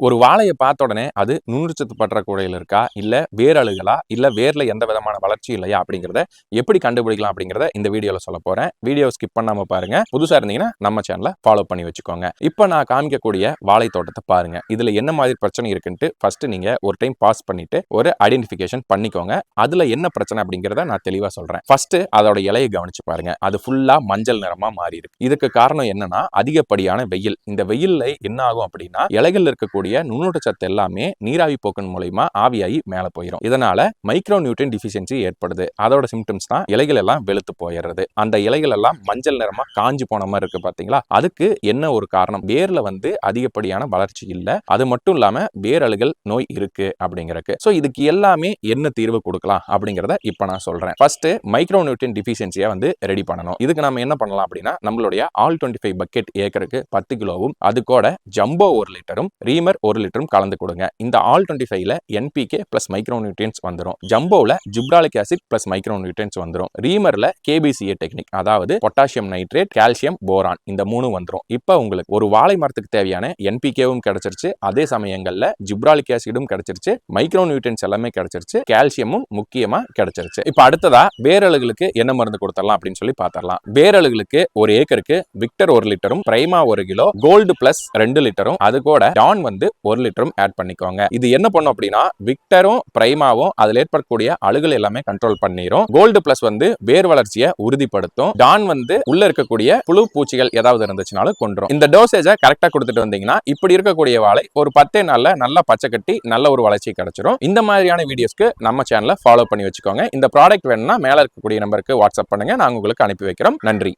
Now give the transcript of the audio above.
ஒரு வாழையை பார்த்த உடனே அது நுண்ணுச்சத்து பற்றாக்குறையில் இருக்கா, இல்ல வேரழுகலா, இல்ல வேர்ல எந்த விதமான வளர்ச்சி இல்லையா அப்படிங்கிறத எப்படி கண்டுபிடிக்கலாம் அப்படிங்கிறத இந்த வீடியோல சொல்ல போறேன். வீடியோ ஸ்கிப் பண்ணாம பாருங்க. புதுசா இருந்தீங்கன்னா நம்ம சேனலை ஃபாலோ பண்ணி வச்சுக்கோங்க. இப்போ நான் காமிக்கக்கூடிய வாழை தோட்டத்தை பாருங்க. இதுல என்ன மாதிரி பிரச்சனை இருக்குன்ட்டு ஃபர்ஸ்ட் நீங்க ஒரு டைம் பாஸ் பண்ணிட்டு ஒரு ஐடென்டிஃபிகேஷன் பண்ணிக்கோங்க. அதுல என்ன பிரச்சனை அப்படிங்கிறத நான் தெளிவா சொல்றேன். ஃபர்ஸ்ட் அதோட இலையை கவனிச்சு பாருங்க. அது ஃபுல்லா மஞ்சள் நிறமா மாறி இருக்கு. இதுக்கு காரணம் என்னன்னா அதிகப்படியான வெயில். இந்த வெயில்ல என்ன ஆகும் அப்படின்னா இலைகள் இருக்கக்கூடிய நுண்ணூட்டச்சத்து எல்லாமே நீராவி போக்கன் மூலமா ஆவியாகி மேல போயிடும். இதனால மைக்ரோ நியூட்ரியன் டிஃபிஷியன்சி ஏற்படுது. அதோட சிம்டம்ஸ் தான் இலைகள் எல்லாம் வெளுத்து போயிடுறது. அந்த இலைகள் எல்லாம் மஞ்சள் நிறமா காஞ்சி போன மாதிரி இருக்கு பாத்தீங்களா? அதுக்கு என்ன ஒரு காரணம்? வேர்ல அதிகப்படியான வளர்ச்சி இல்ல. அது மட்டும் இல்லாம வேரழுகல் நோய் இருக்கு அப்படிங்கறக்கு. சோ இதுக்கு எல்லாமே என்ன தீர்வு கொடுக்கலாம் அப்படிங்கறத இப்ப நான் சொல்றேன். ஃபர்ஸ்ட் மைக்ரோ நியூட்ரியன் டிஃபிஷியன்சியை ரெடி பண்ணணும். இதுக்கு நம்ம என்ன பண்ணலாம் அப்படின்னா நம்மளுடைய ஆல் 25 பக்கெட் ஏக்கருக்கு 10 கிலோவும் அது கூட ஜம்போ 1 லிட்டரும் ரீமர் 1 லிட்டரும் கலந்து கொடுங்க. இந்த ஆல் 25ல NPK பிளஸ் மைக்ரோ நியூட்ரியன்ஸ் வந்துடும். ஜம்போல gibberellic acid plus micro nutrients வந்துடும். ரீமர்ல KBCA டெக்னிக், அதாவது பொட்டாசியம் நைட்ரேட், கால்சியம், போரான், இந்த 3 வந்துடும். இப்போ உங்களுக்கு ஒரு வாழை மரத்துக்கு தேவையான NPKவும் கிடைச்சிருச்சு, அதே சமயங்கள்ல ஜிப்ராலிக் ஆசிடும் கிடைச்சிருச்சு, மைக்ரோ நியூட்ரியன்ஸ் எல்லாமே கிடைச்சிருச்சு, கால்சியமும் முக்கியமா கிடைச்சிருச்சு. இப்போ அடுத்ததா வேரழுகளுக்கு என்ன மருந்து கொடுத்துடலாம் அப்படின்னு சொல்லி பார்த்தரலாம். வேரழுகளுக்கு ஒரு ஏக்கருக்கு விக்டர் 1 லிட்டரும், பிரைமா 1 கிலோ, கோல்டு பிளஸ் 2 லிட்டரும், அது கூட டான் 1 லிட்டரும் ஆட் பண்ணிக்கோங்க. இது என்ன பண்ணும் அப்படின்னா விக்டரும் பிரைமாவும் அதுல ஏற்படக்கூடிய அழுகல் எல்லாமே கண்ட்ரோல் பண்ணிரும். கோல்டு பிளஸ் வேர் வளர்ச்சியை உறுதிப்படுத்தும். டான் உள்ள இருக்கக்கூடிய புழு பூச்சிகள் ஏதாவது இருந்துச்சுனாலும் கொன்றும். இந்த டோசேஜை கரெக்டா கொடுத்துட்டு வந்தீங்கன்னா இப்படி இருக்கக்கூடிய வாழை ஒரு 10 நாள்ல நல்லா பச்சை கட்டி நல்ல ஒரு வளர்ச்சி கிடைச்சிரும். இந்த மாதிரியான வீடியோஸ்க்கு நம்ம சேனலை ஃபாலோ பண்ணி வச்சுக்கோங்க. இந்த ப்ராடக்ட் வேணும்னா மேல இருக்கக்கூடிய நம்பருக்கு வாட்ஸ்அப் பண்ணுங்க, நாங்க உங்களுக்கு அனுப்பி வைக்கிறோம். நன்றி.